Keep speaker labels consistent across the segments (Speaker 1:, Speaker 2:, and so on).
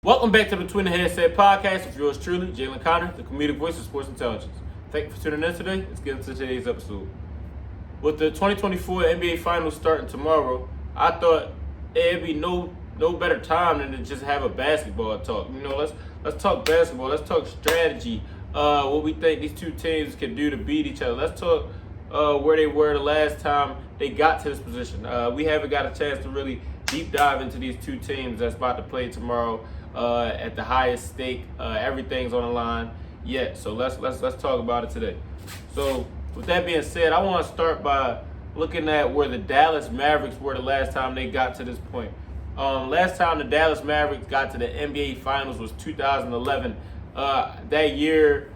Speaker 1: Welcome back to the Twin Headset Podcast with yours truly, Jalen Connor, the comedic voice of sports intelligence. Thank you for tuning in today. Let's get into today's episode. With the 2024 NBA Finals starting tomorrow, I thought it'd be no better time than to just have a basketball talk. Let's talk basketball. Let's talk strategy. What we think these two teams can do to beat each other. Let's talk where they were the last time they got to this position. We haven't got a chance to really deep dive into these two teams that's about to play tomorrow. At the highest stake, everything's on the line yet. So let's talk about it today. So with that being said, I want to start by looking at where the Dallas Mavericks were the last time they got to this point. Last time the Dallas Mavericks got to the NBA Finals was 2011. That year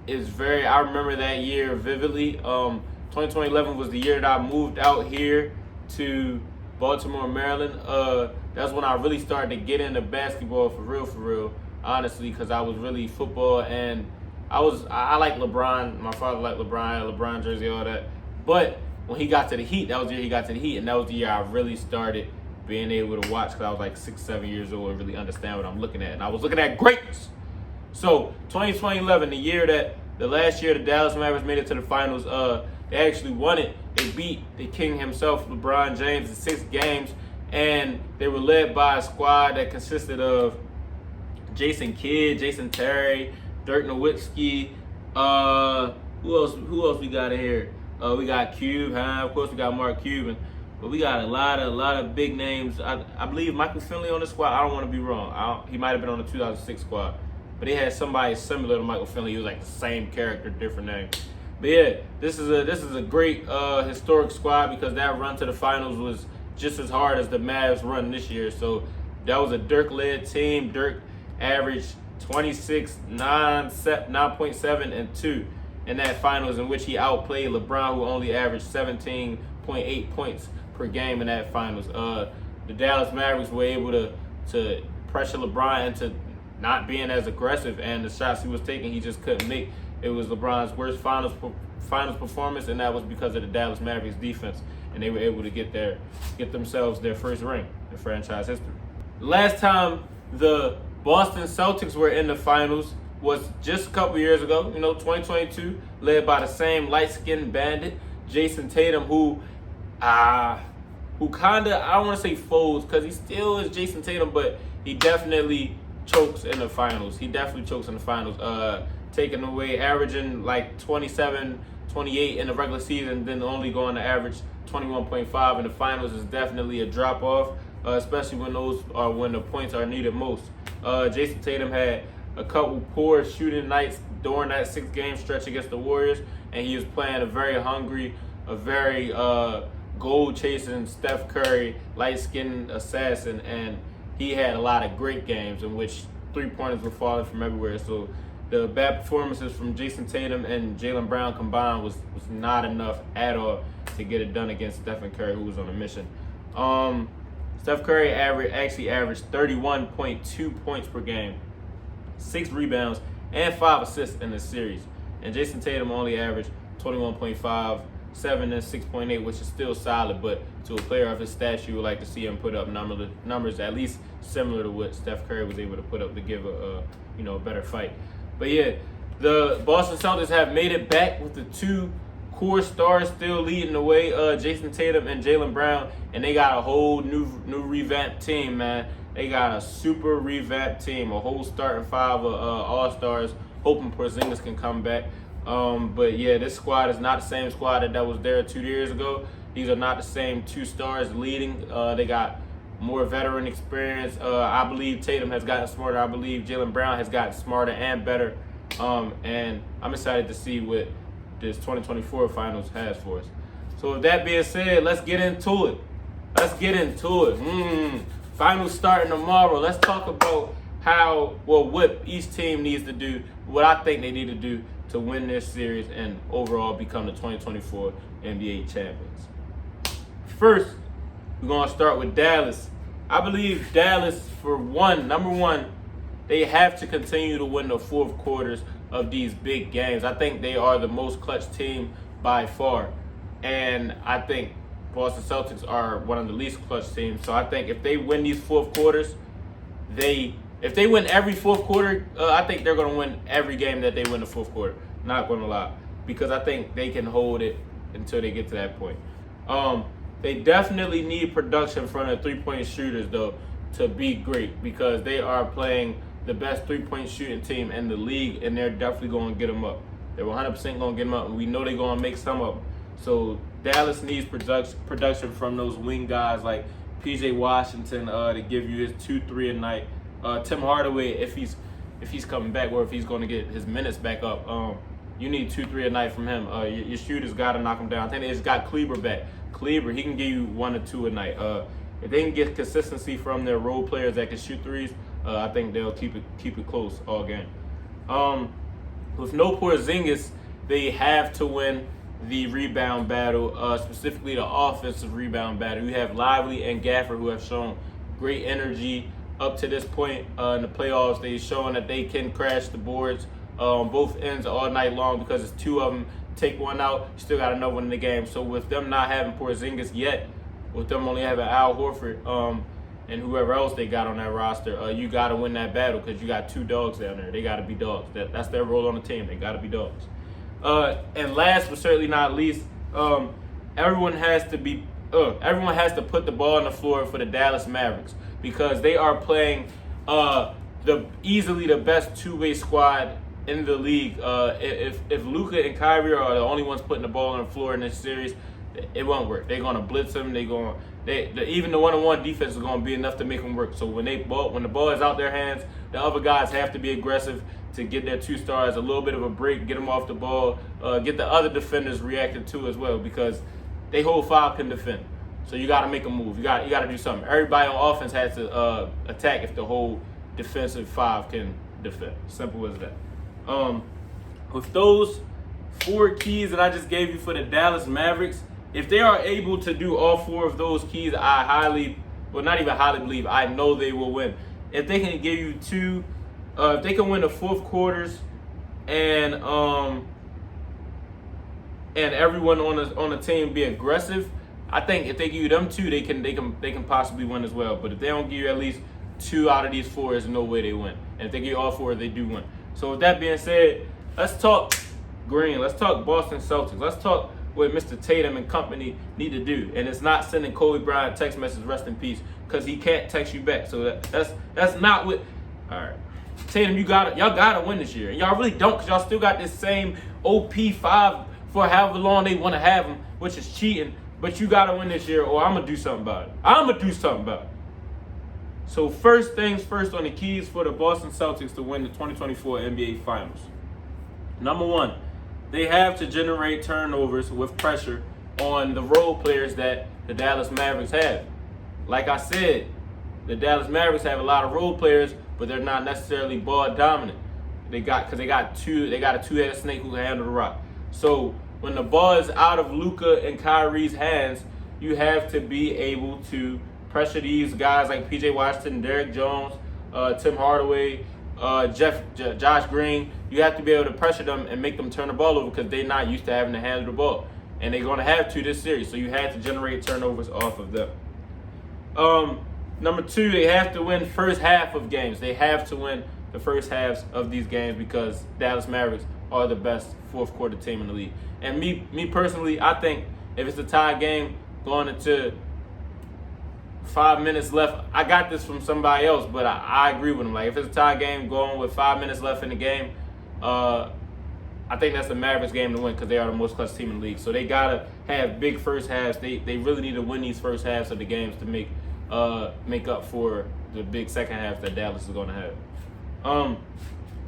Speaker 1: I remember that year vividly. 2011 was the year that I moved out here to Baltimore, Maryland. That's when I really started to get into basketball for real, honestly, because I was really football and I like LeBron. My father liked LeBron, LeBron jersey, all that. But when he got to the Heat, that was the year he got to the Heat, and that was the year I really started being able to watch because I was like 6, 7 years old and really understand what I'm looking at. And I was looking at greatness. So 2011, the last year the Dallas Mavericks made it to the finals, they actually won it. They beat the king himself, LeBron James, in 6 games. And they were led by a squad that consisted of Jason Kidd, Jason Terry, Dirk Nowitzki. Who else we got in here? We got Cube, of course we got Mark Cuban. But we got a lot of big names. I believe Michael Finley on the squad. I don't want to be wrong. He might have been on the 2006 squad. But they had somebody similar to Michael Finley. He was like the same character, different name. But yeah, this is a great historic squad because that run to the finals was just as hard as the Mavs run this year. So that was a Dirk-led team. Dirk averaged 26, 9.7, and 2 in that finals, in which he outplayed LeBron, who only averaged 17.8 points per game in that finals. The Dallas Mavericks were able to pressure LeBron into not being as aggressive, and the shots he was taking, he just couldn't make. It was LeBron's worst finals performance, and that was because of the Dallas Mavericks defense, and they were able to get themselves their first ring in franchise history. The last time the Boston Celtics were in the finals was just a couple years ago, 2022, led by the same light-skinned bandit, Jason Tatum, who kinda, I don't want to say folds, because he still is Jason Tatum, but he definitely chokes in the finals. Taking away, averaging like 27, 28 in the regular season, then only going to average 21.5 in the finals is definitely a drop-off, especially when the points are needed most. Jason Tatum had a couple poor shooting nights during that 6-game stretch against the Warriors, and he was playing a very hungry, a very goal-chasing Steph Curry, light-skinned assassin, and he had a lot of great games in which three-pointers were falling from everywhere. So the bad performances from Jason Tatum and Jaylen Brown combined was not enough at all to get it done against Stephen Curry, who was on a mission. Steph Curry actually averaged 31.2 points per game, 6 rebounds, and 5 assists in the series. And Jason Tatum only averaged 21.5, 7 and 6.8, which is still solid, but to a player of his stature, you would like to see him put up numbers at least similar to what Steph Curry was able to put up to give a better fight. But yeah, the Boston Celtics have made it back with the 2 core stars still leading the way, Jason Tatum and Jaylen Brown, and they got a whole new revamped team, man. They got a super revamped team, a whole starting 5 of all-stars, hoping Porzingis can come back. But yeah, this squad is not the same squad that was there 2 years ago. These are not the same 2 stars leading. They got more veteran experience. I believe Tatum has gotten smarter. I believe Jaylen Brown has gotten smarter and better. And I'm excited to see what this 2024 finals has for us. So with that being said, let's get into it. Finals starting tomorrow. Let's talk about what each team needs to do, what I think they need to do to win this series and overall become the 2024 NBA champions. First, we're going to start with Dallas. I believe Dallas, number one, they have to continue to win the fourth quarters of these big games. I think they are the most clutch team by far. And I think Boston Celtics are one of the least clutch teams. So I think if they win these fourth quarters, they If they win every fourth quarter, I think they're going to win every game that they win the fourth quarter. Not going to lie. Because I think they can hold it until they get to that point. They definitely need production from the three-point shooters, though, to be great, because they are playing the best three-point shooting team in the league, and they're definitely going to get them up. They're 100% going to get them up, and we know they're going to make some of them. So Dallas needs production from those wing guys like P.J. Washington to give you his 2-3 a night. Tim Hardaway, if he's coming back, or if he's going to get his minutes back up, you need 2-3 a night from him. Your shooters got to knock him down. I think they just got Kleber back. Kleber, he can give you 1 or 2 a night. If they can get consistency from their role players that can shoot threes, I think they'll keep it close all game. With no Porzingis, they have to win the rebound battle, specifically the offensive rebound battle. You have Lively and Gafford, who have shown great energy up to this point in the playoffs. They've shown that they can crash the boards on both ends all night long, because it's 2 of them. Take one out, you still got another one in the game. So with them not having Porzingis yet, with them only having Al Horford and whoever else they got on that roster, you got to win that battle, because you got 2 dogs down there. They got to be dogs. That's their role on the team. They got to be dogs. And last but certainly not least, everyone has to put the ball on the floor for the Dallas Mavericks, because they are playing easily the best two-way squad in the league. If Luka and Kyrie are the only ones putting the ball on the floor in this series, it won't work. They're gonna blitz them. Even the one-on-one defense is gonna be enough to make them work. So when the ball is out their hands, the other guys have to be aggressive to get their 2 stars a little bit of a break, get them off the ball, get the other defenders reacted to as well, because they whole 5 can defend. So you got to make a move. You got to do something. Everybody on offense has to attack if the whole defensive 5 can defend. Simple as that. With those 4 keys that I just gave you for the Dallas Mavericks, if they are able to do all 4 of those keys, not even highly believe, I know they will win. If they can give you 2, if they can win the fourth quarters, and everyone on the team be aggressive, I think if they give you them 2, they can possibly win as well. But if they don't give you at least 2 out of these 4, there's no way they win. And if they give you all 4, they do win. So with that being said, let's talk green. Let's talk Boston Celtics. Let's talk what Mr. Tatum and company need to do. And it's not sending Kobe Bryant a text message, rest in peace, because he can't text you back. So that's not what. All right, Tatum, y'all gotta win this year. And y'all really don't, because y'all still got this same OP5 for however long they want to have him, which is cheating. But you gotta win this year, or I'm gonna do something about it. So first things first on the keys for the Boston Celtics to win the 2024 NBA Finals. Number 1, they have to generate turnovers with pressure on the role players that the Dallas Mavericks have. Like I said, the Dallas Mavericks have a lot of role players, but they're not necessarily ball dominant. They got a 2-headed snake who can handle the rock. So when the ball is out of Luka and Kyrie's hands, you have to be able to pressure these guys like P.J. Washington, Derrick Jones, Tim Hardaway, Josh Green. You have to be able to pressure them and make them turn the ball over, because they're not used to having to handle the ball. And they're going to have to this series, so you have to generate turnovers off of them. Number 2, they have to win first half of games. They have to win the first halves of these games, because Dallas Mavericks are the best fourth quarter team in the league. And me personally, I think if it's a tie game going into 5 minutes left, I got this from somebody else, but I agree with him. Like, if it's a tie game going with 5 minutes left in the game, I think that's the Mavericks game to win, because they are the most clutch team in the league. So they gotta have big first halves. They really need to win these first halves of the games to make up for the big second half that Dallas is going to have.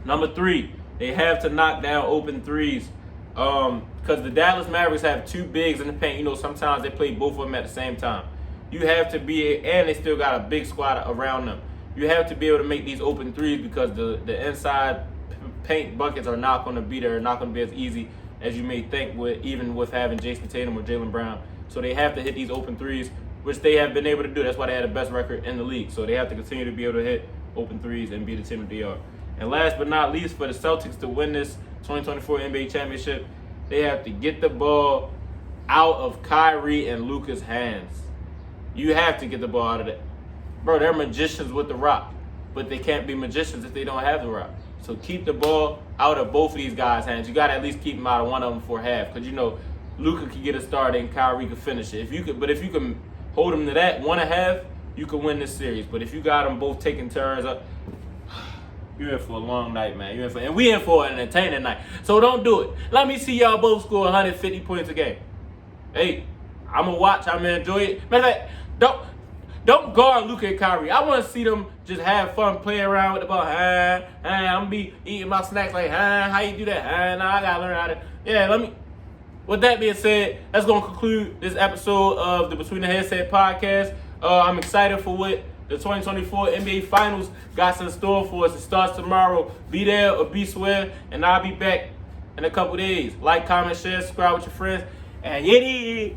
Speaker 1: Number 3, they have to knock down open threes, because the Dallas Mavericks have 2 bigs in the paint. You know, sometimes they play both of them at the same time. You have to be, and they still got a big squad around them. You have to be able to make these open threes, because the inside paint buckets are not going to be there, not going to be as easy as you may think, even with having Jason Tatum or Jaylen Brown. So they have to hit these open threes, which they have been able to do. That's why they had the best record in the league. So they have to continue to be able to hit open threes and be the team that they are. And last but not least, for the Celtics to win this 2024 NBA championship, they have to get the ball out of Kyrie and Luka's hands. You have to get the ball out of that. Bro, they're magicians with the rock. but they can't be magicians if they don't have the rock. So keep the ball out of both of these guys' hands. You got to at least keep them out of one of them for half, because Luka can get a start and Kyrie can finish it. If you can hold them to that 1.5, you can win this series. But if you got them both taking turns up, you're in for a long night, man. And we in for an entertaining night. So don't do it. Let me see y'all both score 150 points a game. Hey, I'm gonna watch. I'm gonna enjoy it. Matter of fact, don't guard Luka and Kyrie. I want to see them just have fun, play around with the ball. I'm gonna be eating my snacks like, how you do that? Nah, I gotta learn how to. Yeah, With that being said, that's gonna conclude this episode of the Between the Headset podcast. I'm excited for what the 2024 NBA Finals got in store for us. It starts tomorrow. Be there or be square, and I'll be back in a couple days. Like, comment, share, subscribe with your friends, and yiddy!